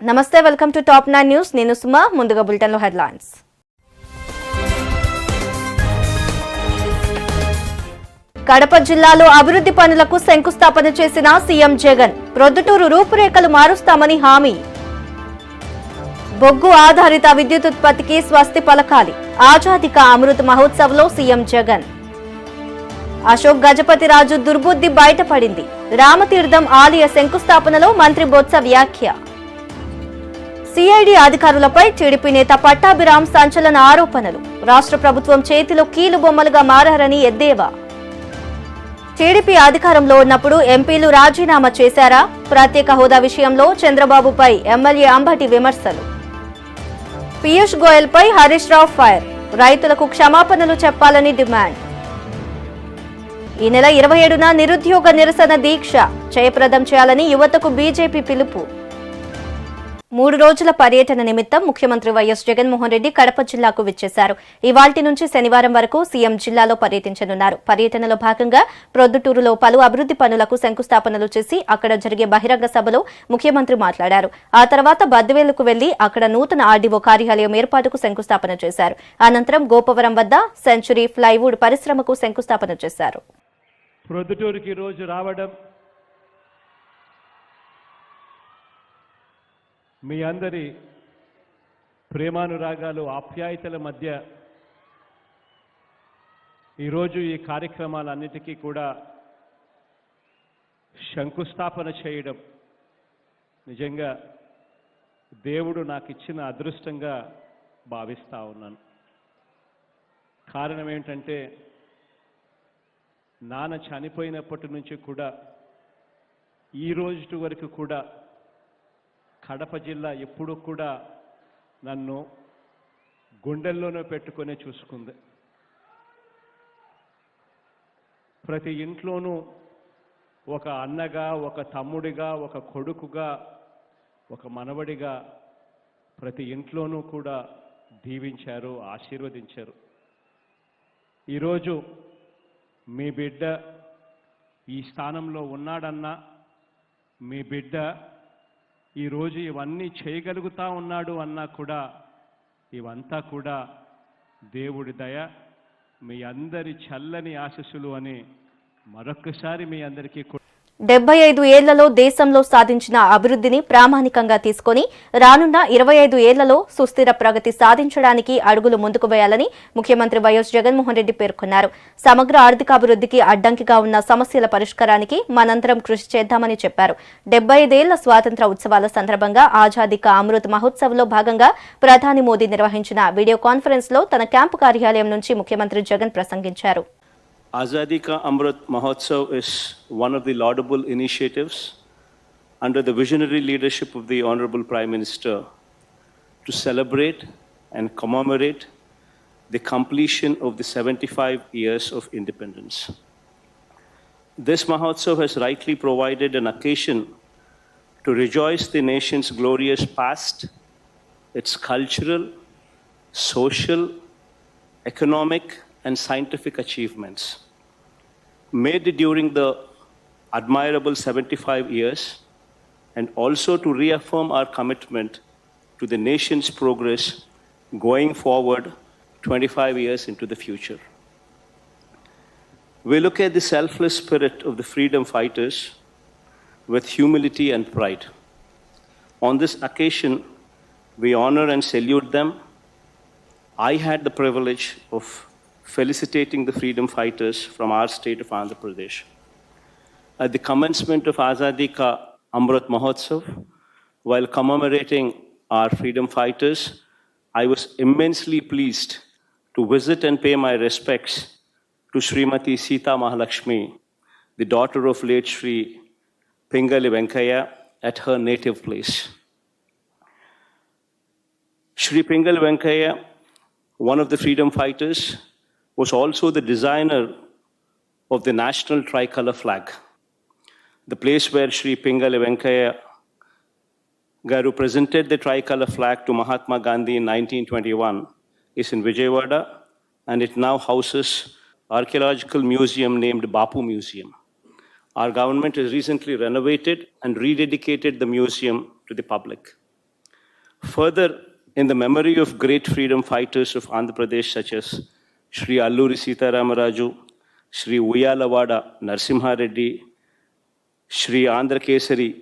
నమస్తే, welcome to top 9 news. నేను సుమా. ముందుగా బులెటిన్లో హెడ్లైన్స్. కడప జిల్లాలో అభివృద్ధి పనులకు శంకుస్థాపన చేసిన సీఎం జగన్. ప్రొద్దుటూరు రూపురేఖలు మారుస్తామని హామీ. బొగ్గు ఆధారిత విద్యుత్ ఉత్పత్తికి స్వస్తి పలకాలి. ఆజాదీ కా అమృత్ మహోత్సవ్లో సీఎం జగన్. అశోక్ గజపతిరాజు దుర్బుద్ధి బయటపడింది. రామతీర్థం ఆలయ శంకుస్థాపనలో మంత్రి బొత్స వ్యాఖ్య. సిఐడి అధికారులపై టీడీపీ నేత పట్టాభిరామ్ సంచలన ఆరోపణలు. రాష్ట్ర ప్రభుత్వం చేతిలో కీలుబొమ్మలుగా మారారని ఎద్దేవా. టీడీపీ అధికారంలో ఉన్నప్పుడు ఎంపీలు రాజీనామా చేశారా? ప్రత్యేక హోదా విషయంలో చంద్రబాబుపై ఎమ్మెల్యే అంబటి విమర్శలు. పీయూష్ గోయల్ పై హరీష్ రావు ఫైర్. రైతులకు క్షమాపణలు చెప్పాలని డిమాండ్. ఈ నెల 27న నిరుద్యోగ నిరసన దీక్ష జయప్రదం చేయాలని యువతకు బీజేపీ పిలుపు. 3 రోజుల పర్యటన నిమిత్తం ముఖ్యమంత్రి వైఎస్ జగన్మోహన్ రెడ్డి కడప జిల్లాకు విచ్చేశారు. ఇవాల్టి నుంచి శనివారం వరకు సీఎం జిల్లాలో పర్యటించనున్నారు. పర్యటనలో భాగంగా ప్రొద్దుటూరులో పలు అభివృద్ధి పనులకు శంకుస్థాపనలు చేసి అక్కడ జరిగే బహిరంగ సభలో ముఖ్యమంత్రి మాట్లాడారు. ఆ తర్వాత బద్వేలుకు వెళ్లి అక్కడ నూతన ఆర్డీఓ కార్యాలయం ఏర్పాటుకు శంకుస్థాపన చేశారు. అనంతరం గోపవరం వద్ద సెంచురీ ప్లైవుడ్ పరిశ్రమకు శంకుస్థాపన చేశారు. ప్రొద్దుటూరుకి రోజు రావడం మీ అందరి ప్రేమానురాగాలు ఆప్యాయతల మధ్య ఈరోజు ఈ కార్యక్రమాలన్నిటికీ కూడా శంకుస్థాపన చేయడం నిజంగా దేవుడు నాకు ఇచ్చిన అదృష్టంగా భావిస్తా ఉన్నాను. కారణం ఏంటంటే నాన్న చనిపోయినప్పటి నుంచి కూడా ఈ రోజు వరకు కూడా కడప జిల్లా ఎప్పుడూ కూడా నన్ను గుండెల్లోనే పెట్టుకునే చూసుకుంది. ప్రతి ఇంట్లోనూ ఒక అన్నగా, ఒక తమ్ముడిగా, ఒక కొడుకుగా, ఒక మనవడిగా ప్రతి ఇంట్లోనూ కూడా దీవించారు, ఆశీర్వదించారు. ఈరోజు మీ బిడ్డ ఈ స్థానంలో ఉన్నాడన్నా, మీ బిడ్డ ఈరోజు ఇవన్నీ చేయగలుగుతా ఉన్నాడు అన్నా కూడా ఇవంతా కూడా దేవుడి దయ, మీ అందరి చల్లని ఆశీస్సులు అని మరొక్కసారి మీ అందరికీ 75 ఏళ్లలో దేశంలో సాధించిన అభివృద్ధిని ప్రామాణికంగా తీసుకుని రానున్న 25 ఏళ్లలో సుస్థిర ప్రగతి సాధించడానికి అడుగులు ముందుకు వేయాలని ముఖ్యమంత్రి వైఎస్ జగన్మోహన్ రెడ్డి పేర్కొన్నారు. సమగ్ర ఆర్థికాభివృద్ధికి అడ్డంకిగా ఉన్న సమస్యల పరిష్కారానికి మనందరం కృషి చేద్దామని చెప్పారు. 75 ఏళ్ల స్వాతంత్ర ఉత్సవాల సందర్భంగా ఆజాదీ కా అమృత్ మహోత్సవ్లో భాగంగా ప్రధాని మోదీ నిర్వహించిన వీడియో కాన్ఫరెన్స్ లో తన క్యాంపు కార్యాలయం నుంచి ముఖ్యమంత్రి జగన్ ప్రసంగించారు. Azadi Ka Amrit Mahotsav is one of the laudable initiatives under the visionary leadership of the Honorable Prime Minister to celebrate and commemorate the completion of the 75 years of independence. This Mahotsav has rightly provided an occasion to rejoice the nation's glorious past, its cultural, social, economic, and scientific achievements made during the admirable 75 years, and also to reaffirm our commitment to the nation's progress going forward 25 years into the future. We look at the selfless spirit of the freedom fighters with humility and pride. On this occasion, we honor and salute them. I had the privilege of felicitating the freedom fighters from our state of Andhra Pradesh. At the commencement of Azadi Ka Amrit Mahotsav, while commemorating our freedom fighters, I was immensely pleased to visit and pay my respects to Srimati Sita Mahalakshmi, the daughter of late Sri Pingali Venkaya, at her native place. Sri Pingali Venkaya, one of the freedom fighters, was also the designer of the national tricolor flag. The place where Sri Pingali Venkaya Garu presented the tricolor flag to Mahatma Gandhi in 1921 is in Vijayawada, and it now houses archaeological museum named Bapu Museum. Our government has recently renovated and rededicated the museum to the public. Further, in the memory of great freedom fighters of Andhra Pradesh such as Shri Alluri Sita Ramaraju, Shri Uyalawada Narsimha Reddy, Shri Andhra Kesari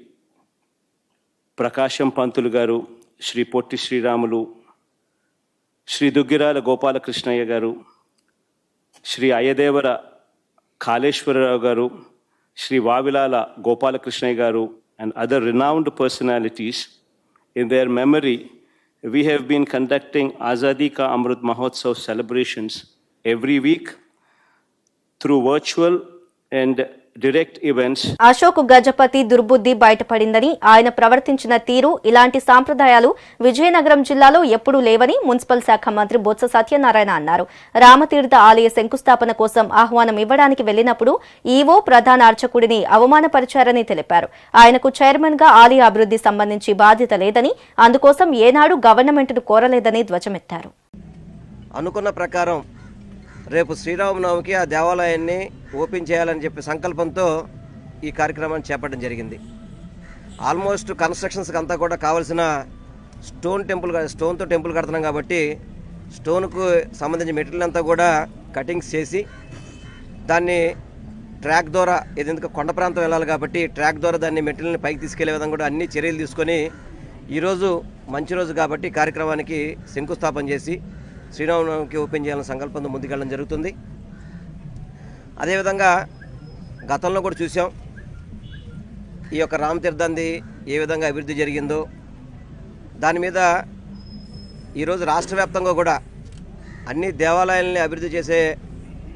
Prakasham Pantulu Garu, Shri Potti Sri Ramulu, Shri Duggirala Gopala Krishnaya Garu, Shri Ayadevara Kaleshwararao Garu, Shri Vavilala Gopala Krishnaya Garu, and other renowned personalities, in their memory, we have been conducting Azadi Ka Amrit Mahotsav celebrations every week through virtual and direct events. Ashok Gajapati దుర్బుద్ధి బయటపడిందని, ఆయన ప్రవర్తించిన తీరు, ఇలాంటి సాంప్రదాయాలు విజయనగరం జిల్లాలో ఎప్పుడూ లేవని municipal శాఖ మంత్రి బొత్స సత్యనారాయణ అన్నారు. రామతీర్థ ఆలయ శంకుస్థాపన కోసం ఆహ్వానం ఇవ్వడానికి వెళ్లినప్పుడు ఈవో ప్రధాన అర్చకుడిని అవమానపరిచారని తెలిపారు. ఆయనకు చైర్మన్ గా ఆలయ అభివృద్ధి సంబంధించి బాధ్యత లేదని, అందుకోసం ఏనాడు గవర్నమెంట్ను కోరలేదని ధ్వజమెత్తారు. అనుకున్న ప్రకారం రేపు శ్రీరామనవమికి ఆ దేవాలయాన్ని ఓపెన్ చేయాలని చెప్పి సంకల్పంతో ఈ కార్యక్రమాన్ని చేపట్టడం జరిగింది. ఆల్మోస్ట్ కన్స్ట్రక్షన్స్కి అంతా కూడా కావాల్సిన స్టోన్తో టెంపుల్ కడుతున్నాం కాబట్టి స్టోన్కు సంబంధించిన మెటీరియల్ అంతా కూడా కటింగ్స్ చేసి దాన్ని ట్రాక్ ద్వారా, ఎందుకంటే కొండ ప్రాంతం వెళ్ళాలి కాబట్టి ట్రాక్ ద్వారా దాన్ని మెటీరియల్ని పైకి తీసుకెళ్లే విధంగా కూడా అన్ని చర్యలు తీసుకొని ఈరోజు మంచి రోజు కాబట్టి కార్యక్రమానికి శంకుస్థాపన చేసి శ్రీరామనవమికి ఓపెన్ చేయాలని సంకల్పంతో ముందుకెళ్ళడం జరుగుతుంది. అదేవిధంగా గతంలో కూడా చూసాం ఈ యొక్క రామతీర్థాన్ని ఏ విధంగా అభివృద్ధి జరిగిందో. దాని మీద ఈరోజు రాష్ట్ర వ్యాప్తంగా కూడా అన్ని దేవాలయాలని అభివృద్ధి చేసే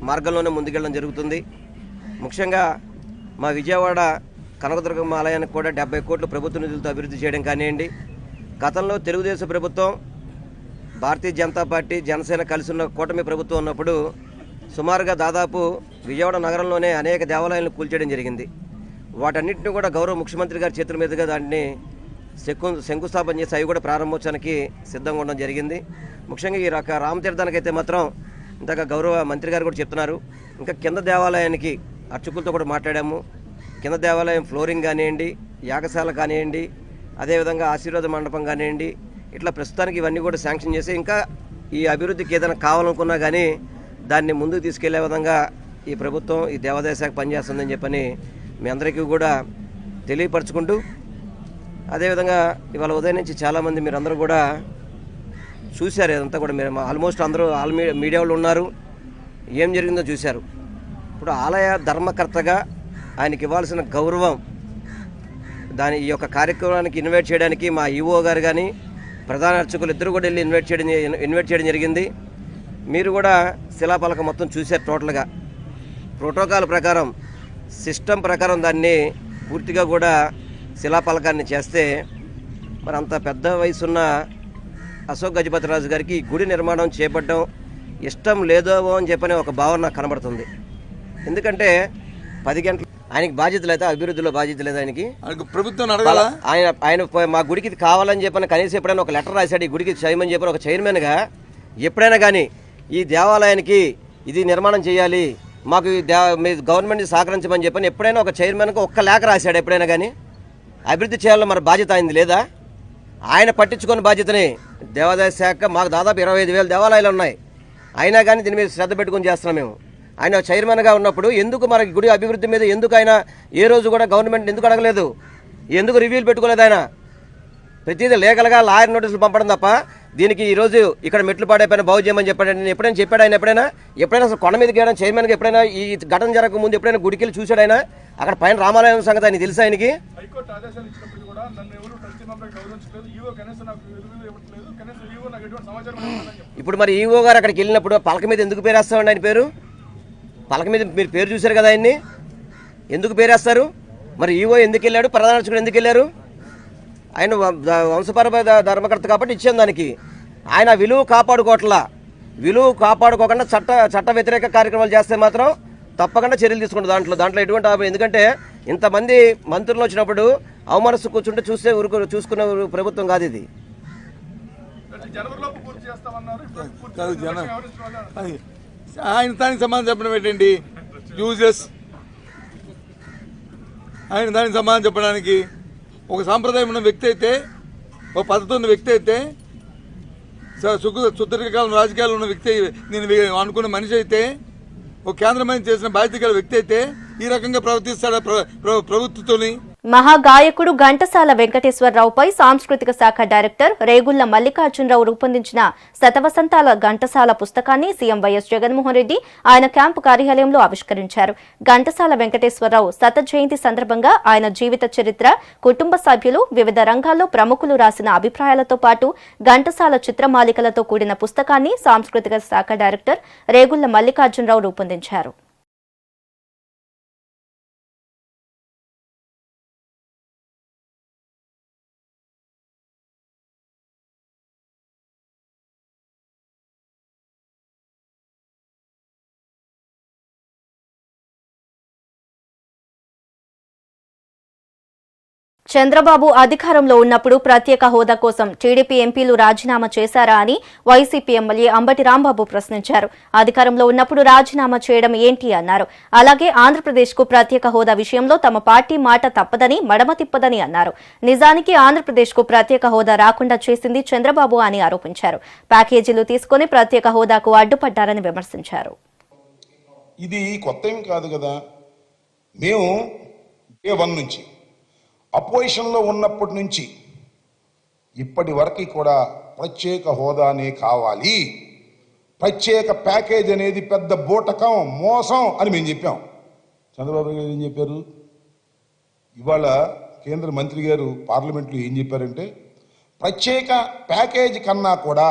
మార్గంలోనే ముందుకెళ్ళడం జరుగుతుంది. ముఖ్యంగా మా విజయవాడ కనకదుర్గమ్మ ఆలయానికి కూడా 70 కోట్ల ప్రభుత్వ నిధులతో అభివృద్ధి చేయడం కానివ్వండి. గతంలో తెలుగుదేశం ప్రభుత్వం, భారతీయ జనతా పార్టీ, జనసేన కలిసి ఉన్న కూటమి ప్రభుత్వం ఉన్నప్పుడు సుమారుగా దాదాపు విజయవాడ నగరంలోనే అనేక దేవాలయాలను కూల్చేయడం జరిగింది. వాటన్నిటిని కూడా గౌరవ ముఖ్యమంత్రి గారి చేతుల మీదుగా దాన్ని శంకుస్థాపన చేసి అవి కూడా ప్రారంభోత్సవానికి సిద్ధంగా ఉండడం జరిగింది. ముఖ్యంగా ఈ రామతీర్థానికైతే మాత్రం ఇంతగా గౌరవ మంత్రి గారు కూడా చెప్తున్నారు. ఇంకా కింద దేవాలయానికి అర్చకులతో కూడా మాట్లాడాము. కింద దేవాలయం ఫ్లోరింగ్ కానివ్వండి, యాగశాల కానివ్వండి, అదేవిధంగా ఆశీర్వాద మండపం కానివ్వండి, ఇట్లా ప్రస్తుతానికి ఇవన్నీ కూడా శాంక్షన్ చేసి ఇంకా ఈ అభివృద్ధికి ఏదైనా కావాలనుకున్నా కానీ దాన్ని ముందుకు తీసుకెళ్లే విధంగా ఈ ప్రభుత్వం, ఈ దేవాదాయ శాఖ పనిచేస్తుందని చెప్పని మీ అందరికీ కూడా తెలియపరచుకుంటూ, అదేవిధంగా ఇవాళ ఉదయం నుంచి చాలామంది మీరందరూ కూడా చూశారు. ఇదంతా కూడా మీరు ఆల్మోస్ట్ అందరూ మీడియా వాళ్ళు ఉన్నారు, ఏం జరిగిందో చూశారు. ఇప్పుడు ఆలయ ధర్మకర్తగా ఆయనకి ఇవ్వాల్సిన గౌరవం, ఈ యొక్క కార్యక్రమానికి ఇన్వైట్ చేయడానికి మా ఈవో గారు కానీ ప్రధాన అర్చకులు ఇద్దరు కూడా వెళ్ళి ఇన్వైట్ చేయడం జరిగింది. మీరు కూడా శిలాపలకం మొత్తం చూశారు. టోటల్గా ప్రోటోకాల్ ప్రకారం, సిస్టమ్ ప్రకారం దాన్ని పూర్తిగా కూడా శిలాపలకాన్ని చేస్తే మరి అంత పెద్ద వయసున్న అశోక్ గజపతిరాజు గారికి ఈ గుడి నిర్మాణం చేపట్టడం ఇష్టం లేదో అని చెప్పని ఒక భావన నాకు కనబడుతుంది. ఎందుకంటే 10 గంటలు ఆయనకి బాధ్యత లేదా, అభివృద్ధిలో బాధ్యత లేదా ఆయనకి? ప్రభుత్వం ఆయన మా గుడికి ఇది కావాలని చెప్పని కనీసం ఎప్పుడైనా ఒక లెటర్ రాశాడు ఈ గుడికి చేయమని చెప్పని. ఒక చైర్మన్గా ఎప్పుడైనా కానీ ఈ దేవాలయానికి ఇది నిర్మాణం చేయాలి, మాకు మీ గవర్నమెంట్ సహకరించమని చెప్పని ఎప్పుడైనా ఒక చైర్మన్కి ఒక్క లేఖ రాశాడు ఎప్పుడైనా కానీ? అభివృద్ధి చేయాలని మరి బాధ్యత అయింది లేదా? ఆయన పట్టించుకున్న బాధ్యతని దేవాదాయ శాఖ, మాకు దాదాపు 25,000 దేవాలయాలు ఉన్నాయి, అయినా కానీ దీని మీద శ్రద్ధ పెట్టుకుని చేస్తున్నాం మేము. ఆయన చైర్మన్గా ఉన్నప్పుడు ఎందుకు మన గుడి అభివృద్ధి మీద ఎందుకు ఆయన ఏ రోజు కూడా గవర్నమెంట్ ఎందుకు అడగలేదు? ఎందుకు రివ్యూలు పెట్టుకోలేదు? ఆయన ప్రతిదీ లీగల్గా లాయర్ నోటీసులు పంపడం తప్ప దీనికి ఈరోజు ఇక్కడ మెట్లు పాడైపోయినా బాగు చేయమని చెప్పాడు. నేను ఎప్పుడైనా చెప్పాడు ఆయన? ఎప్పుడైనా అసలు కొండ మీద గేయడం చైర్మన్గా ఎప్పుడైనా ఈ ఘటన జరగక ముందు ఎప్పుడైనా గుడికి వెళ్ళి చూశాడు ఆయన? అక్కడ పైన రామాలయం సంగతి ఆయన తెలుసా ఆయనకి? ఇప్పుడు మరి ఈవో గారు అక్కడికి వెళ్ళినప్పుడు పలక మీద ఎందుకు పేరేస్తామండి ఆయన పేరు? పలక మీద మీరు పేరు చూశారు కదా, ఆయన్ని ఎందుకు పేరేస్తారు? మరి ఈవో ఎందుకు వెళ్ళాడు, ప్రధాన అర్చకుడు ఎందుకు వెళ్ళారు? ఆయన వంశపరమైన ధర్మకర్త కాబట్టి ఇచ్చాం దానికి. ఆయన విలువ కాపాడుకోకుండా చట్ట వ్యతిరేక కార్యక్రమాలు చేస్తే మాత్రం తప్పకుండా చర్యలు తీసుకుంటారు. దాంట్లో ఎటువంటి ఎందుకంటే ఇంతమంది మంత్రులు వచ్చినప్పుడు అవమనస్సు కూర్చుంటే చూసుకునే ప్రభుత్వం కాదు ఇది. ఆయన దానికి సమాధానం చెప్పడం ఏంటండి? యూజెస్ ఆయన దానికి సమాధానం చెప్పడానికి ఒక సాంప్రదాయం ఉన్న వ్యక్తి అయితే ఒక పద్ధతి ఉన్న వ్యక్తి అయితే, సుదీర్ఘకాలం రాజకీయాలు ఉన్న వ్యక్తి, నేను అనుకున్న మనిషి అయితే, ఒక కేంద్ర మంత్రి చేసిన బాధ్యత గల వ్యక్తి అయితే ఈ రకంగా ప్రవర్తిస్తాడా ప్రభుత్వంతోని? మహాగాయకుడు ఘంటసాల వెంకటేశ్వరరావుపై సాంస్కృతిక శాఖ డైరెక్టర్ రేగుళ్ల మల్లికార్జునరావు రూపొందించిన శతవసంతాల ఘంటసాల పుస్తకాన్ని సీఎం వైఎస్ జగన్మోహన్ రెడ్డి ఆయన క్యాంపు కార్యాలయంలో ఆవిష్కరించారు. ఘంటసాల వెంకటేశ్వరరావు శత జయంతి సందర్భంగా ఆయన జీవిత చరిత్ర, కుటుంబ సభ్యులు, వివిధ రంగాల్లో ప్రముఖులు రాసిన అభిప్రాయాలతో పాటు ఘంటసాల చిత్రమాలికలతో కూడిన పుస్తకాన్ని సాంస్కృతిక శాఖ డైరెక్టర్ రేగుళ్ల మల్లికార్జునరావు రూపొందించారు. చంద్రబాబు అధికారంలో ఉన్నప్పుడు ప్రత్యేక హోదా కోసం టీడీపీ ఎంపీలు రాజీనామా చేశారా అని వైసీపీ ఎమ్మెల్యే అంబటి రాంబాబు ప్రశ్నించారు. అధికారంలో ఉన్నప్పుడు రాజీనామా చేయడం ఏంటి అన్నారు. అలాగే ఆంధ్రప్రదేశ్కు ప్రత్యేక హోదా విషయంలో తమ పార్టీ మాట తప్పదని, మడమ తిప్పదని అన్నారు. నిజానికి ఆంధ్రప్రదేశ్కు ప్రత్యేక హోదా రాకుండా చేసింది చంద్రబాబు అని ఆరోపించారు. ప్యాకేజీలు తీసుకుని ప్రత్యేక హోదాకు అడ్డుపడ్డారని విమర్శించారు. ఇది కొత్త ఏం కాదు కదా. మేము డే 1 నుంచి అపోజిషన్లో ఉన్నప్పటి నుంచి ఇప్పటి వరకు కూడా ప్రత్యేక హోదానే కావాలి, ప్రత్యేక ప్యాకేజ్ అనేది పెద్ద బూటకం, మోసం అని మేము చెప్పాం. చంద్రబాబు గారు ఏం చెప్పారు? ఇవాళ కేంద్ర మంత్రి గారు పార్లమెంట్లో ఏం చెప్పారంటే, ప్రత్యేక ప్యాకేజ్ కన్నా కూడా,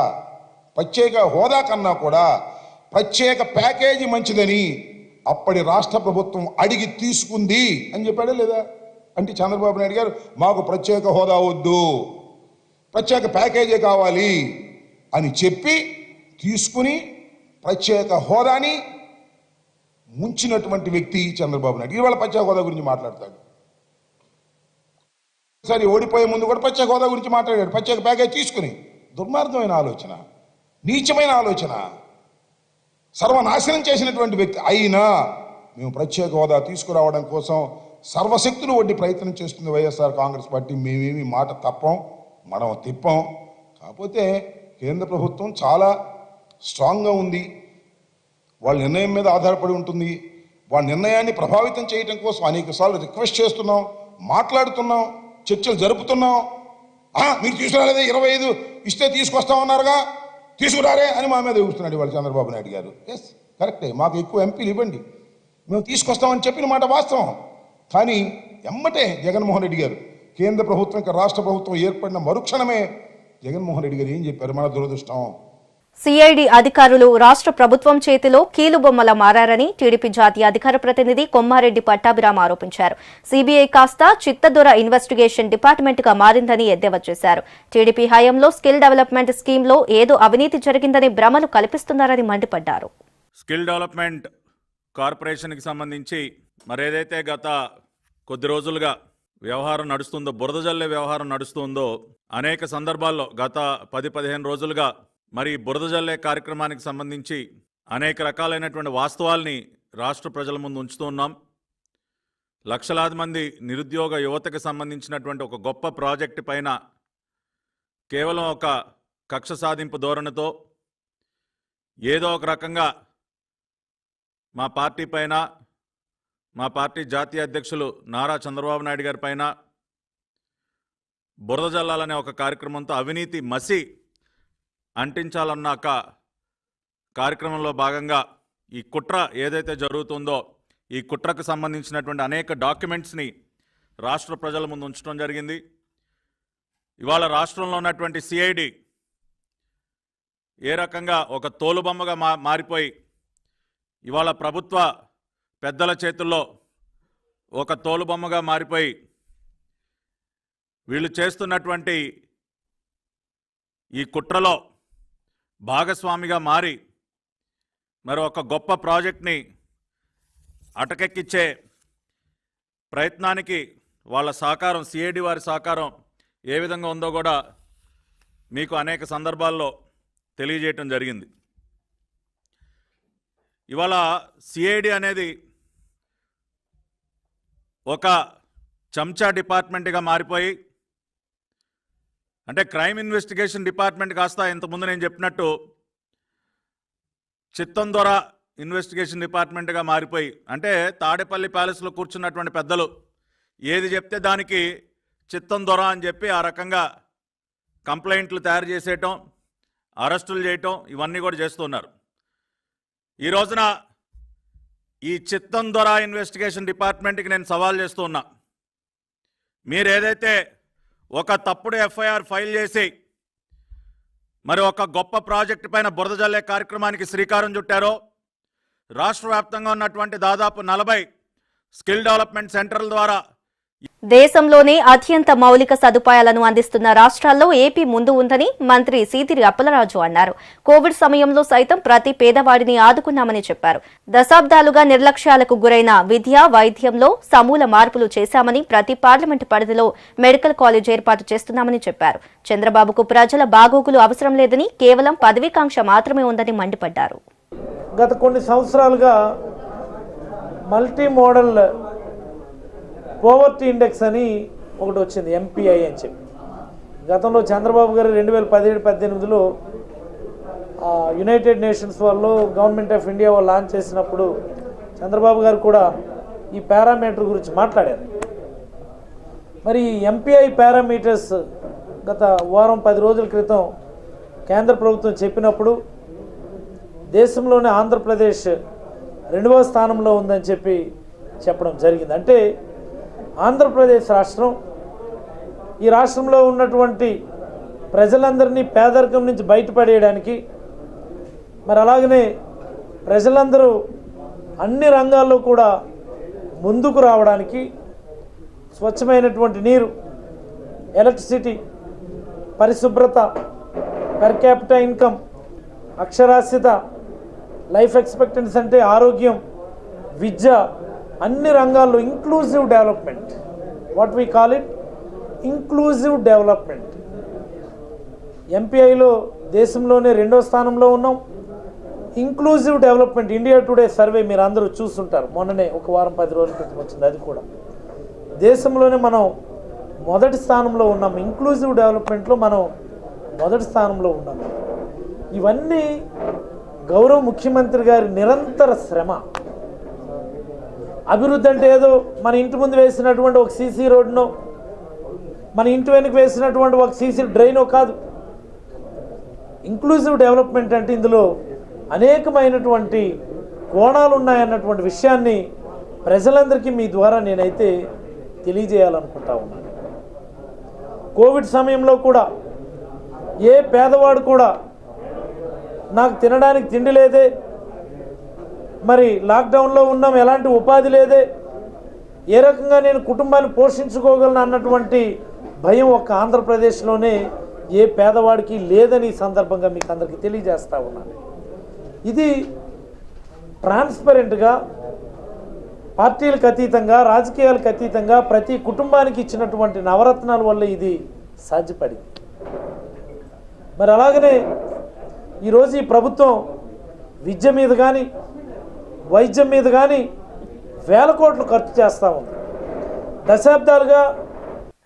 ప్రత్యేక హోదా కన్నా కూడా ప్రత్యేక ప్యాకేజీ మంచిదని అప్పటి రాష్ట్ర ప్రభుత్వం అడిగి తీసుకుంది అని చెప్పాడా లేదా? అంటే చంద్రబాబు నాయుడు గారు మాకు ప్రత్యేక హోదా వద్దు, ప్రత్యేక ప్యాకేజీ కావాలి అని చెప్పి తీసుకుని ప్రత్యేక హోదాని ముంచినటువంటి వ్యక్తి చంద్రబాబు నాయుడు. ఇవాళ ప్రత్యేక హోదా గురించి మాట్లాడతాడు. సరే, ఓడిపోయే ముందు కూడా ప్రత్యేక హోదా గురించి మాట్లాడాడు, ప్రత్యేక ప్యాకేజ్ తీసుకుని. దుర్మార్గమైన ఆలోచన, నీచమైన ఆలోచన, సర్వనాశనం చేసినటువంటి వ్యక్తి. అయినా మేము ప్రత్యేక హోదా తీసుకురావడం కోసం సర్వశక్తులు వడ్డీ ప్రయత్నం చేస్తుంది వైఎస్ఆర్ కాంగ్రెస్ పార్టీ. మేమేమి మాట తప్పం, మనం తిప్పం. కాకపోతే కేంద్ర ప్రభుత్వం చాలా స్ట్రాంగ్గా ఉంది, వాళ్ళ నిర్ణయం మీద ఆధారపడి ఉంటుంది. వాళ్ళ నిర్ణయాన్ని ప్రభావితం చేయడం కోసం అనేకసార్లు రిక్వెస్ట్ చేస్తున్నాం, మాట్లాడుతున్నాం, చర్చలు జరుపుతున్నాం. మీరు తీసుకురాలేదే, 25 ఇస్తే తీసుకొస్తామన్నారుగా, తీసుకురారే అని మా మీద చూస్తున్నాడు ఇవాళ చంద్రబాబు నాయుడు గారు. ఎస్, కరెక్టే, మాకు ఎక్కువ ఎంపీలు ఇవ్వండి, మేము తీసుకొస్తామని చెప్పిన మాట వాస్తవం. కానీ ఎమ్మటే జగన్మోహన్ రెడ్డి గారు, కేంద్ర ప్రభుత్వం ఇంకా రాష్ట్ర ప్రభుత్వం ఏర్పడిన మరుక్షణమే జగన్మోహన్ రెడ్డి గారు ఏం చెప్పారు? మన దురదృష్టం. సిఐడి అధికారులు రాష్ట్ర ప్రభుత్వం చేతిలో కీలుబొమ్మలా మారారని టీడీపీ జాతీయ అధికార ప్రతినిధి కొమ్మారెడ్డి పట్టాభిరామ్ ఆరోపించారు. సీబీఐ కాస్త చిత్తదొర ఇన్వెస్టిగేషన్ డిపార్ట్మెంట్ గా మారిందని ఎద్దేవా చేశారు. టీడీపీ హయాంలో స్కిల్ డెవలప్మెంట్ స్కీమ్లో ఏదో అవినీతి జరిగిందని భ్రమలు కల్పిస్తున్నారని మండిపడ్డారు. స్కిల్ డెవలప్మెంట్ కార్పొరేషన్కి సంబంధించి మరేదైతే గత కొద్ది రోజులుగా వ్యవహారం నడుస్తుందో, బురద జల్లే వ్యవహారం నడుస్తుందో, అనేక సందర్భాల్లో గత 10-15 రోజులుగా మరి బురద జల్లే కార్యక్రమానికి సంబంధించి అనేక రకాలైనటువంటి వాస్తవాల్ని రాష్ట్ర ప్రజల ముందు ఉంచుతూ ఉన్నాం. లక్షలాది మంది నిరుద్యోగ యువతకు సంబంధించినటువంటి ఒక గొప్ప ప్రాజెక్టు పైన కేవలం ఒక కక్ష సాధింపు ధోరణితో ఏదో ఒక రకంగా మా పార్టీ పైన, మా పార్టీ జాతీయ అధ్యక్షులు నారా చంద్రబాబు నాయుడు గారి పైన బురద జల్లాలనే ఒక కార్యక్రమంతో అవినీతి మసి అంటించాలన్న ఒక కార్యక్రమంలో భాగంగా ఈ కుట్ర ఏదైతే జరుగుతుందో, ఈ కుట్రకు సంబంధించినటువంటి అనేక డాక్యుమెంట్స్ని రాష్ట్ర ప్రజల ముందు ఉంచడం జరిగింది. ఇవాళ రాష్ట్రంలో ఉన్నటువంటి సిఐడి ఏ రకంగా ఒక తోలుబొమ్మగా మారిపోయి ఇవాళ ప్రభుత్వ పెద్దల చేతుల్లో ఒక తోలుబొమ్మగా మారిపోయి వీళ్ళు చేస్తున్నటువంటి ఈ కుట్రలో భాగస్వామిగా మారి మరి ఒక గొప్ప ప్రాజెక్ట్ని అటకెక్కిచ్చే ప్రయత్నానికి వాళ్ళ సహకారం, సిఐడి వారి సహకారం ఏ విధంగా ఉందో కూడా మీకు అనేక సందర్భాల్లో తెలియజేయటం జరిగింది. ఇవాళ సిఐడి అనేది ఒక చెంచా డిపార్ట్మెంట్గా మారిపోయి అంటే క్రైమ్ ఇన్వెస్టిగేషన్ డిపార్ట్మెంట్ కాస్త ఇంతకుముందు నేను చెప్పినట్టు చిత్తం దొర ఇన్వెస్టిగేషన్ డిపార్ట్మెంట్గా మారిపోయి, అంటే తాడేపల్లి ప్యాలెస్లో కూర్చున్నటువంటి పెద్దలు ఏది చెప్తే దానికి చిత్తం దొర అని చెప్పి ఆ రకంగా కంప్లైంట్లు తయారు చేసేయటం, అరెస్టులు చేయటం, ఇవన్నీ కూడా చేస్తున్నారు. ఈ రోజున ఈ చిత్తం దొర ఇన్వెస్టిగేషన్ డిపార్ట్మెంట్కి నేను సవాల్ చేస్తూ ఉన్నా. మీరు ఏదైతే ఒక తప్పుడు ఎఫ్ఐఆర్ ఫైల్ చేసి మరి ఒక గొప్ప ప్రాజెక్టు పైన బురద జల్లే కార్యక్రమానికి శ్రీకారం చుట్టారో, రాష్ట్ర వ్యాప్తంగా ఉన్నటువంటి దాదాపు 40 స్కిల్ డెవలప్మెంట్ సెంటర్ల ద్వారా దేశంలోనే అత్యంత మౌలిక సదుపాయాలను అందిస్తున్న రాష్ట్రాల్లో ఏపీ ముందు ఉందని మంత్రి సీతిరి అప్పలరాజు అన్నారు. కోవిడ్ సమయంలో సైతం ప్రతి పేదవాడిని ఆదుకున్నామని చెప్పారు. దశాబ్దాలుగా నిర్లక్ష్యాలకు గురైన విద్య, వైద్యంలో సమూల మార్పులు చేశామని, ప్రతి పార్లమెంటు పరిధిలో మెడికల్ కాలేజ్ ఏర్పాటు చేస్తున్నామని చెప్పారు. చంద్రబాబుకు ప్రజల బాగోగులు అవసరం లేదని, కేవలం పదవీకాంక్ష మాత్రమే ఉందని మండిపడ్డారు. గత కొన్ని సంవత్సరాలుగా మల్టీ మోడల్ పోవర్టీ ఇండెక్స్ అని ఒకటి వచ్చింది, ఎంపీఐ అని చెప్పి. గతంలో చంద్రబాబు గారు 2017-18లో యునైటెడ్ నేషన్స్ వాళ్ళు, గవర్నమెంట్ ఆఫ్ ఇండియా వాళ్ళు లాంచ్ చేసినప్పుడు చంద్రబాబు గారు కూడా ఈ పారామీటర్ గురించి మాట్లాడారు. మరి ఎంపీఐ పారామీటర్స్ గత వారం 10 రోజుల క్రితం కేంద్ర ప్రభుత్వం చెప్పినప్పుడు దేశంలోనే ఆంధ్రప్రదేశ్ 2వ స్థానంలో ఉందని చెప్పడం జరిగింది. అంటే ఆంధ్రప్రదేశ్ రాష్ట్రం, ఈ రాష్ట్రంలో ఉన్నటువంటి ప్రజలందరినీ పేదరికం నుంచి బయటపడేయడానికి, మరి అలాగనే ప్రజలందరూ అన్ని రంగాల్లో కూడా ముందుకు రావడానికి స్వచ్ఛమైనటువంటి నీరు, ఎలక్ట్రిసిటీ, పరిశుభ్రత, పర్ క్యాపిటల్ ఇన్కమ్, అక్షరాస్యత, లైఫ్ ఎక్స్పెక్టెన్సీ అంటే ఆరోగ్యం, విద్య, అన్ని రంగాల్లో inclusive development, what we call it inclusive development. ఎంపీఐలో దేశంలోనే 2వ స్థానంలో ఉన్నాం. Inclusive development India today survey మీరు అందరూ చూస్తుంటారు, మొన్ననే ఒక వారం 10 రోజుల క్రితం వచ్చింది. అది కూడా దేశంలోనే మనం మొదటి స్థానంలో ఉన్నాం. ఇంక్లూజివ్ డెవలప్మెంట్లో మనం మొదటి స్థానంలో ఉన్నాం. ఇవన్నీ గౌరవ ముఖ్యమంత్రి గారి నిరంతర శ్రమ. అభివృద్ధి అంటే ఏదో మన ఇంటి ముందు వేసినటువంటి ఒక సీసీ రోడ్డునో, మన ఇంటి వెనుక వేసినటువంటి ఒక సీసీ డ్రైనో కాదు. ఇంక్లూజివ్ డెవలప్మెంట్ అంటే ఇందులో అనేకమైనటువంటి కోణాలు ఉన్నాయన్నటువంటి విషయాన్ని ప్రజలందరికీ మీ ద్వారా నేనైతే తెలియజేయాలనుకుంటా ఉన్నాను. కోవిడ్ సమయంలో కూడా ఏ పేదవాడు కూడా నాకు తినడానికి తిండి లేదే, మరి లాక్డౌన్లో ఉన్నాం, ఎలాంటి ఉపాధి లేదే, ఏ రకంగా నేను కుటుంబాన్ని పోషించుకోగలను అన్నటువంటి భయం ఒక్క ఆంధ్రప్రదేశ్లోనే ఏ పేదవాడికి లేదని సందర్భంగా మీకు అందరికీ తెలియజేస్తా ఉన్నాను. ఇది ట్రాన్స్పరెంట్గా, పార్టీలకు అతీతంగా, రాజకీయాలకు అతీతంగా ప్రతి కుటుంబానికి ఇచ్చినటువంటి నవరత్నాల వల్ల ఇది సాధ్యపడింది. మరి అలాగనే ఈరోజు ఈ ప్రభుత్వం విద్య మీద కానీ, వైద్యం మీద కానీ వేల కోట్లు ఖర్చు చేస్తూ ఉంది. దశాబ్దాలుగా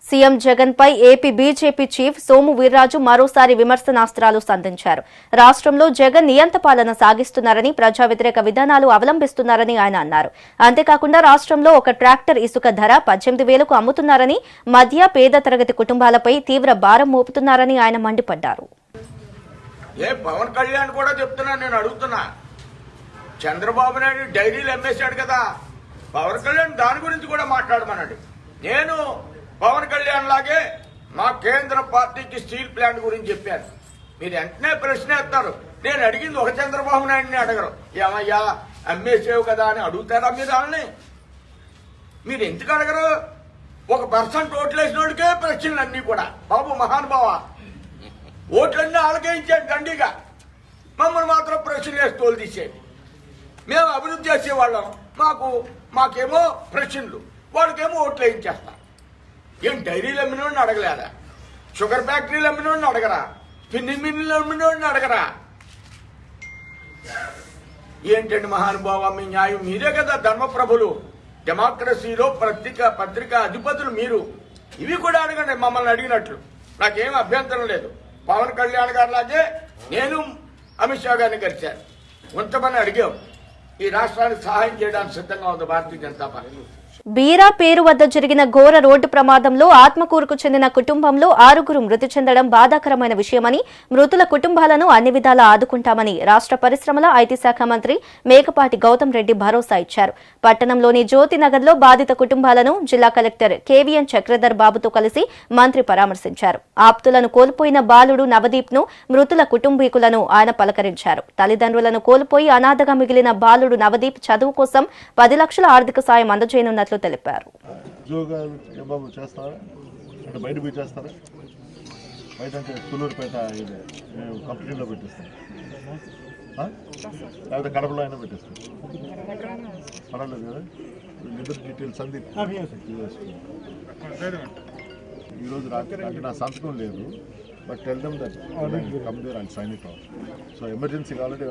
సీఎం జగన్ పై AP BJP chief Somu Veerraju మరోసారి విమర్శనాస్త్రాలు సంధించారు. రాష్ట్రంలో జగన్ నియంత పాలన సాగిస్తున్నారని, ప్రజా వ్యతిరేక విధానాలు అవలంబిస్తున్నారని ఆయన అన్నారు. అంతేకాకుండా రాష్ట్రంలో ఒక ట్రాక్టర్ ఇసుక ధర 18,000కు అమ్ముతున్నారని, మధ్య పేద తరగతి కుటుంబాలపై తీవ్ర భారం మోపుతున్నారని ఆయన మండిపడ్డారు. పవన్ కళ్యాణ్ కూడా చెప్తున్నా, నేను అడుగుతున్నా, చంద్రబాబు నాయుడు డైరీలు అమ్మేశాడు కదా, పవన్ కళ్యాణ్ దాని గురించి కూడా మాట్లాడమన్నాడు. నేను పవన్ కళ్యాణ్ లాగే మా కేంద్ర పార్టీకి స్టీల్ ప్లాంట్ గురించి చెప్పాను. మీరు వెంటనే ప్రశ్న ఎత్తారు. నేను అడిగింది ఒక చంద్రబాబు నాయుడిని అడగరు. ఏమయ్యా అమ్మేసేవు కదా అని అడుగుతారా మీరు? వాళ్ళని మీరు ఎందుకు అడగరు? 1% ఓట్లేసినోడికే ప్రశ్నలు అన్నీ కూడా. బాబు మహానుభావ, ఓట్లన్నీ వాళ్ళకే ఇచ్చాడు దండిగా, మమ్మల్ని మాత్రం ప్రశ్నలు వేసి తోలు తీసేది. మేము అభివృద్ధి చేసేవాళ్ళం, మాకేమో ప్రశ్నలు, వాళ్ళకేమో ఓట్లు వేయించేస్తాం. ఏం డైరీలు అమ్మినోడిని అడగలేదా? షుగర్ ఫ్యాక్టరీలు అమ్మినోడిని అడగరా? పిన్ని మిల్లులు అమ్మినోడిని అడగరా? ఏంటండి మహానుభావ మీ న్యాయం? మీరే కదా ధర్మప్రభులు, డెమోక్రసీలో పత్రిక అధిపతులు మీరు. ఇవి కూడా అడగండి మమ్మల్ని అడిగినట్లు. నాకేం అభ్యంతరం లేదు. పవన్ కళ్యాణ్ గారి లాగే నేను అమిత్ షా గారిని కలిశాను, కొంతమంది అడిగాం. ఈ రాష్ట్రానికి సహాయం చేయడానికి సిద్ధంగా ఉంది భారతీయ జనతా పార్టీ. బీరా పేరు వద్ద జరిగిన ఘోర రోడ్డు ప్రమాదంలో ఆత్మకూరుకు చెందిన కుటుంబంలో 6 మృతి చెందడం బాధాకరమైన విషయమని, మృతుల కుటుంబాలను అన్ని విధాలా ఆదుకుంటామని రాష్ట్ర పరిశ్రమల ఐటీ శాఖ మంత్రి మేకపాటి గౌతమ్ రెడ్డి భరోసా ఇచ్చారు. పట్టణంలోని జ్యోతినగర్లో బాధిత కుటుంబాలను జిల్లా కలెక్టర్ కేవీఎన్ చక్రధర్ బాబుతో కలిసి మంత్రి పరామర్శించారు. ఆప్తులను కోల్పోయిన బాలుడు నవదీప్ ను, మృతుల కుటుంబీకులను ఆయన పలకరించారు. తల్లిదండ్రులను కోల్పోయి అనాథగా మిగిలిన బాలుడు నవదీప్ చదువు కోసం 10 లక్షల ఆర్థిక సాయం అందజేయనున్నట్లు తెలిపారు. ఉద్యోగాలు బాబు చేస్తారా అంటే బయట పోయి చేస్తారా? బయట అంటే సులూరుపేట ఇది కంపెనీలో పెట్టిస్తాం, లేకపోతే కడపలో అయినా పెట్టిస్తాం. పర్వాలేదు కదా. నిద్ర డీటెయిల్స్ అంది ఈరోజు రాత్రి అంటే నా సంతకం లేదు, but tell them that come there and sign it off. So emergency కావాలంటే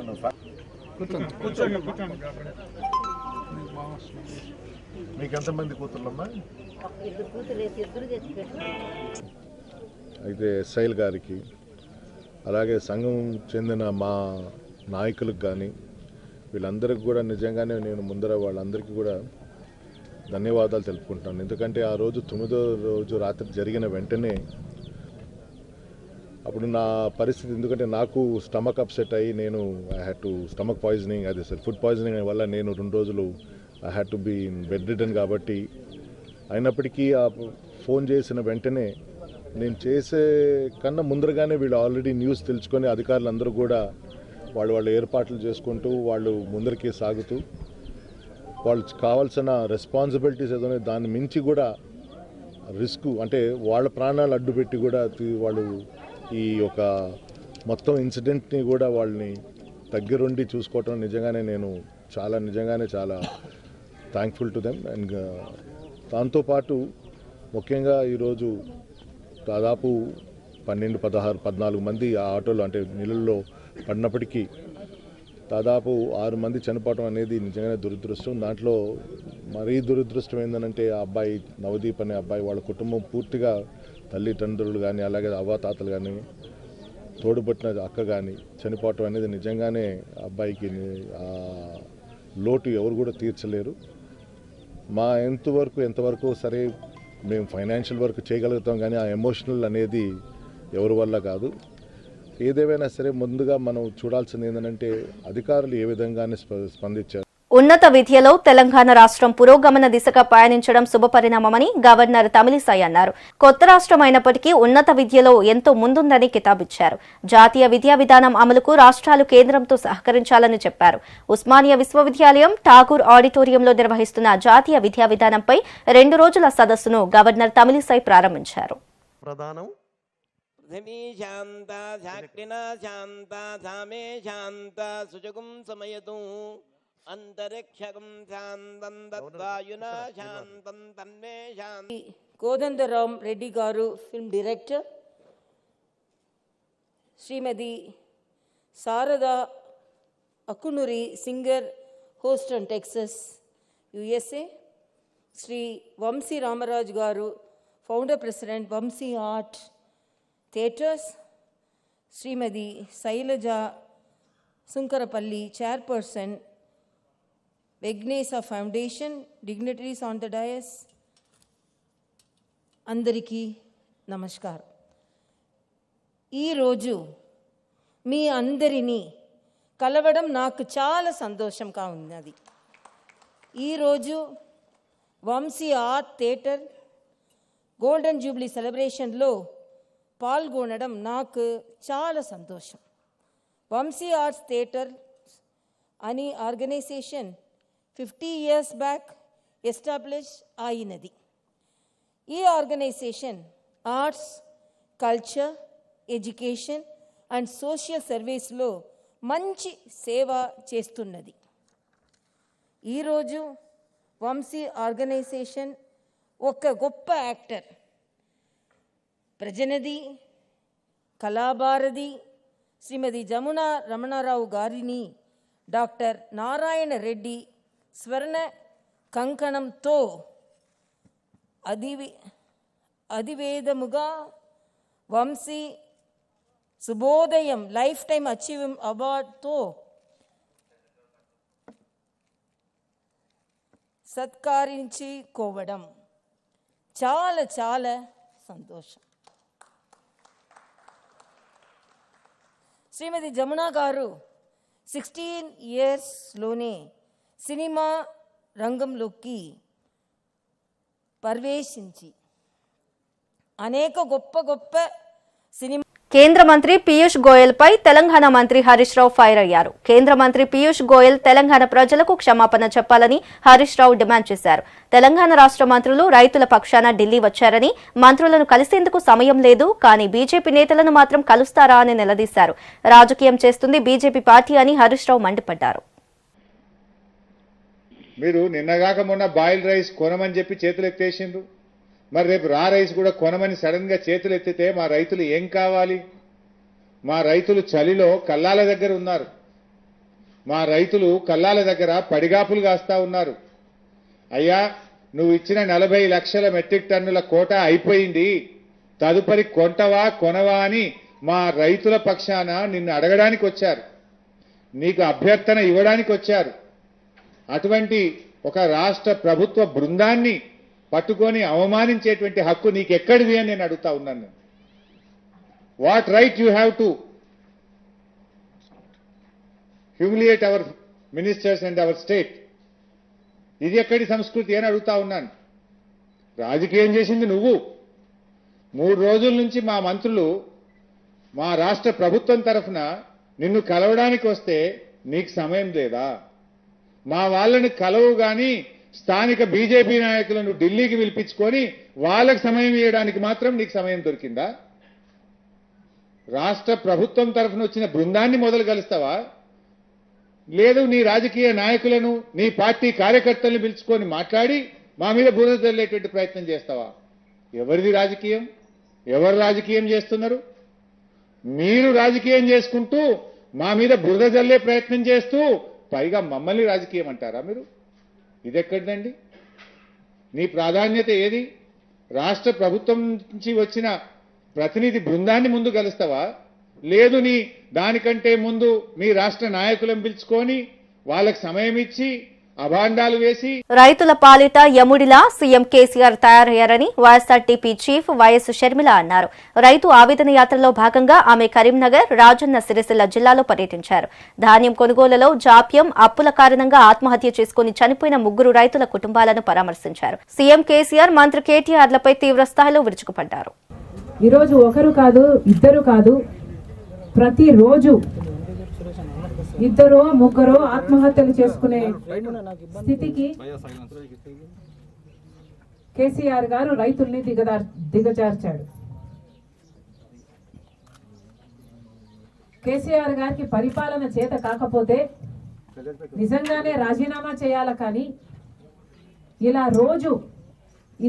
మీకు ఎంతమంది కూతుర్లమ్మా? అయితే ఎస్ఐల్ గారికి అలాగే సంఘం చెందిన మా నాయకులకు కానీ వీళ్ళందరికీ కూడా నిజంగానే నేను ముందర వాళ్ళందరికీ కూడా ధన్యవాదాలు తెలుపుకుంటాను. ఎందుకంటే ఆ రోజు 9వ రోజు రాత్రి జరిగిన వెంటనే అప్పుడు నా పరిస్థితి, ఎందుకంటే నాకు స్టమక్ అప్సెట్ అయ్యి నేను I had to stomach poisoning, అదే సార్ ఫుడ్ పాయిజనింగ్ వల్ల నేను 2 రోజులు I had to be in bed return. కాబట్టి అయినప్పటికీ ఆ ఫోన్ చేసిన వెంటనే నేను చేసే కన్నా ముందరగానే వీళ్ళు ఆల్రెడీ న్యూస్ తెలుసుకొని అధికారులందరూ కూడా వాళ్ళు ఏర్పాట్లు చేసుకుంటూ వాళ్ళు ముందరికి సాగుతూ వాళ్ళు కావాల్సిన రెస్పాన్సిబిలిటీస్ ఏదో దాన్ని మించి కూడా రిస్క్ అంటే వాళ్ళ ప్రాణాలు అడ్డుపెట్టి కూడా వాళ్ళు ఈ యొక్క మొత్తం ఇన్సిడెంట్ని కూడా వాళ్ళని దగ్గరుండి చూసుకోవటం నిజంగానే చాలా థ్యాంక్ఫుల్ టు దెమ్. అండ్ దాంతోపాటు ముఖ్యంగా ఈరోజు దాదాపు 12, 16, 14 మంది ఆ ఆటోలో అంటే నీళ్ళల్లో పడినప్పటికీ దాదాపు 6 మంది చనిపోవడం అనేది నిజంగానే దురదృష్టం. దాంట్లో మరీ దురదృష్టం ఏంటంటే ఆ అబ్బాయి నవదీప్ అనే అబ్బాయి వాళ్ళ కుటుంబం పూర్తిగా తల్లిదండ్రులు కానీ అలాగే అవ్వాతాతలు కానీ తోడుపట్టిన అక్క కానీ చనిపోవటం అనేది నిజంగానే అబ్బాయికి ఆ లోటు ఎవరు కూడా తీర్చలేరు. మా ఎంతవరకు సరే మేము ఫైనాన్షియల్ వర్క్ చేయగలుగుతాం, కానీ ఆ ఎమోషనల్ అనేది ఎవరి వల్ల కాదు. ఏదేమైనా సరే ముందుగా మనం చూడాల్సింది ఏంటంటే అధికారులు ఏ విధంగానే స్పందించారు. ఉన్నత విద్యలో తెలంగాణ రాష్ట్రం పురోగమన దిశగా పయనించడం శుభపరిణామమని గవర్నర్ తమిళిసై అన్నారు. కొత్త రాష్ట్రం అయినప్పటికీ ఉన్నత విద్యలో ఎంతో ముందుందని కితాబిచ్చారు. జాతీయ విద్యా విధానం అమలుకు రాష్ట్రాలు కేంద్రంతో సహకరించాలని చెప్పారు. ఉస్మానియా విశ్వవిద్యాలయం ఠాగూర్ ఆడిటోరియంలో నిర్వహిస్తున్న జాతీయ విద్యా విధానంపై 2 రోజుల సదస్సును గవర్నర్ తమిళిసై ప్రారంభించారు. అంతరిక్షకం శాంతం తద్వాయునా శాంతం తన్మే శాంతి. Kodandaram Reddy garu film director, Srimathi Sharada Akunuri singer, Houston Texas USA, Sri Vamsi Ramaraju garu founder president Vamsi art theatres, Srimathi Sailaja Sunkarapalli chairperson Vignesa Foundation, dignitaries on the dais, అందరికీ నమస్కారం. ఈరోజు మీ అందరినీ కలవడం నాకు చాలా సంతోషంగా ఉన్నది. ఈరోజు Vamsi art theatre golden jubilee సెలబ్రేషన్లో పాల్గొనడం నాకు చాలా సంతోషం. వంశీ ఆర్ట్స్ థియేటర్ అని ఆర్గనైజేషన్ 50 years బ్యాక్ ఎస్టాబ్లిష్ అయినది. ఈ organisation arts, culture, education and social సర్వీస్లో మంచి సేవ చేస్తున్నది. ఈరోజు వంశీ ఆర్గనైజేషన్ ఒక గొప్ప యాక్టర్ ప్రజనది కళాభారతి శ్రీమతి జమున రమణారావు గారిని డాక్టర్ నారాయణ రెడ్డి స్వర్ణ కంకణంతో అధివేదముగా వంశీ శుభోదయం లైఫ్ టైం అచీవ్మెంట్ అవార్డుతో సత్కరించుకోవడం చాలా చాలా సంతోషం. శ్రీమతి జమున గారు 16 ఇయర్స్లోనే సినిమా రంగంలోకి ప్రవేశించి అనేక గొప్ప గొప్ప సినిమా. కేంద్ర మంత్రి పీయూష్ గోయల్ పై తెలంగాణ మంత్రి హరీష్ రావు ఫైర్ అయ్యారు. కేంద్ర మంత్రి పీయూష్ గోయల్ తెలంగాణ ప్రజలకు క్షమాపణ చెప్పాలని హరీష్ రావు డిమాండ్ చేశారు. తెలంగాణ రాష్ట్ర మంత్రులు రైతుల పక్షాన ఢిల్లీ వచ్చారని, మంత్రులను కలిసేందుకు సమయం లేదు, కానీ బీజేపీ నేతలను మాత్రం కలుస్తారా అని నిలదీశారు. రాజకీయం చేస్తుంది బీజేపీ పార్టీ అని హరీష్ రావు మండిపడ్డారు. మీరు నిన్నగాక మొన్న బాయిల్ రైస్ కొనమని చెప్పి చేతులు ఎత్తేసిండ్రు. మరి రేపు రా రైస్ కూడా కొనమని సడన్ గా చేతులు ఎత్తితే మా రైతులు ఏం కావాలి? మా రైతులు చలిలో కల్లాల దగ్గర ఉన్నారు. మా రైతులు కల్లాల దగ్గర పడిగాపులు కాస్తా ఉన్నారు. అయ్యా, నువ్వు ఇచ్చిన 40 లక్షల మెట్రిక్ టన్నుల కోట అయిపోయింది, తదుపరి కొంటవా కొనవా అని మా రైతుల పక్షాన నిన్ను అడగడానికి వచ్చారు, నీకు అభ్యర్థన ఇవ్వడానికి వచ్చారు. అటువంటి ఒక రాష్ట్ర ప్రభుత్వ బృందాన్ని పట్టుకొని అవమానించేటువంటి హక్కు నీకెక్కడిది అని నేను అడుగుతా ఉన్నాను. What right you have to humiliate our ministers and our state? ఇది ఎక్కడి సంస్కృతి అని అడుగుతా ఉన్నాను. రాజకీయం చేసింది నువ్వు. 3 రోజుల నుంచి మా మంత్రులు మా రాష్ట్ర ప్రభుత్వం తరఫున నిన్ను కలవడానికి వస్తే నీకు సమయం లేదా? మా వాళ్ళని కలవు గాని స్థానిక బీజేపీ నాయకులను ఢిల్లీకి పిలిపించుకొని వాళ్ళకు సమయం ఇవ్వడానికి మాత్రం నీకు సమయం దొరికిందా? రాష్ట్ర ప్రభుత్వం తరఫున వచ్చిన బృందాన్ని మొదలు కలుస్తావా? లేదు నీ రాజకీయ నాయకులను, నీ పార్టీ కార్యకర్తలను పిలుచుకొని మాట్లాడి మా మీద బురద జల్లేటువంటి ప్రయత్నం చేస్తావా? ఎవరిది రాజకీయం? ఎవరు రాజకీయం చేస్తున్నారు? మీరు రాజకీయం చేసుకుంటూ మా మీద బురద జల్లే ప్రయత్నం చేస్తూ పైగా మమ్మల్ని రాజకీయం అంటారా మీరు? ఇదెక్కడిదండి? నీ ప్రాధాన్యత ఏది? రాష్ట్ర ప్రభుత్వం నుంచి వచ్చిన ప్రతినిధి బృందాన్ని ముందు కలుస్తావా? లేదు నీ దానికంటే ముందు మీ రాష్ట్ర నాయకులను పిలుచుకొని వాళ్ళకి సమయం ఇచ్చి అభాండాలు వేసి. రైతుల పాలిట యముడిలా సీఎం కేసీఆర్ తయారయ్యారని వైఎస్ఆర్టీపీ చీఫ్ వైఎస్ షర్మిల అన్నారు. రైతు ఆవేదన యాత్రలో భాగంగా ఆమె కరీంనగర్, రాజన్న సిరిసిల్ల జిల్లాలో పర్యటించారు. ధాన్యం కొనుగోలులో జాప్యం, అప్పుల కారణంగా ఆత్మహత్య చేసుకుని చనిపోయిన 3 రైతుల కుటుంబాలను పరామర్శించారు. సీఎం కేసీఆర్, మంత్రి కేటీఆర్లపై తీవ్రస్థాయిలో విరుచుకుపడ్డారు. ఈరోజు ఒకరు కాదు, ఇద్దరు కాదు, ప్రతిరోజు 2 3 ఆత్మహత్యలు చేసుకునే స్థితికి కేసీఆర్ గారు రైతుల్ని దిగజార్చాడు. కేసీఆర్ గారికి పరిపాలన చేత కాకపోతే నిజంగానే రాజీనామా చేయాల, కానీ ఇలా రోజు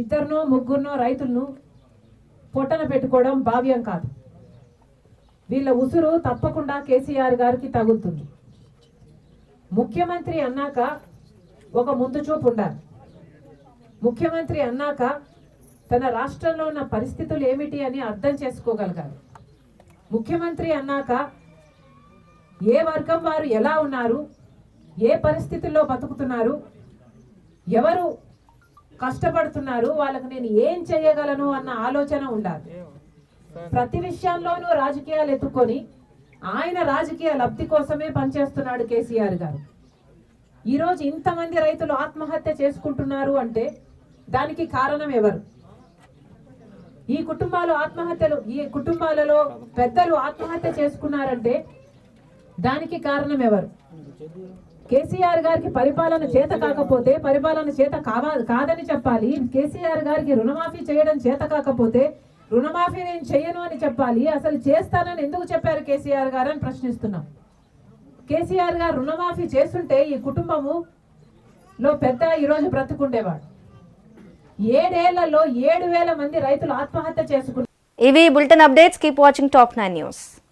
2 3 రైతులను పొట్టన పెట్టుకోవడం భావ్యం కాదు. వీళ్ళ ఉసురు తప్పకుండా కేసీఆర్ గారికి తగులుతుంది. ముఖ్యమంత్రి అన్నాక ఒక ముందు చూపు ఉండాలి. ముఖ్యమంత్రి అన్నాక తన రాష్ట్రంలో ఉన్న పరిస్థితులు ఏమిటి అని అర్థం చేసుకోగలగాలి. ముఖ్యమంత్రి అన్నాక ఏ వర్గం వారు ఎలా ఉన్నారు, ఏ పరిస్థితుల్లో బతుకుతున్నారు, ఎవరు కష్టపడుతున్నారు, వాళ్ళకు నేను ఏం చేయగలను అన్న ఆలోచన ఉండాలి. ప్రతి విషయంలోనూ రాజకీయాలు ఎత్తుకొని ఆయన రాజకీయ లబ్ధి కోసమే పనిచేస్తున్నాడు కేసీఆర్ గారు. ఈరోజు ఇంతమంది రైతులు ఆత్మహత్య చేసుకుంటున్నారు అంటే దానికి కారణం ఎవరు? ఈ కుటుంబాలలో పెద్దలు ఆత్మహత్య చేసుకున్నారంటే దానికి కారణం ఎవరు? కేసీఆర్ గారికి పరిపాలన చేత కాకపోతే పరిపాలన చేత కాదని చెప్పాలి. కేసీఆర్ గారికి రుణమాఫీ చేయడం చేత కాకపోతే రుణమాఫీ నేను చెయ్యను అని చెప్పాలి. అసలు చేస్తానని ఎందుకు చెప్పారు కేసీఆర్ గారు అని ప్రశ్నిస్తున్నాం. కేసీఆర్ గారు రుణమాఫీ చేస్తుంటే ఈ కుటుంబములో పెద్ద ఈరోజు బ్రతుకుండేవాడు. 7 ఏళ్లలో 7,000 మంది రైతులు ఆత్మహత్య చేసుకున్నారు. ఇవి bulletin updates. Keep watching top 9 news.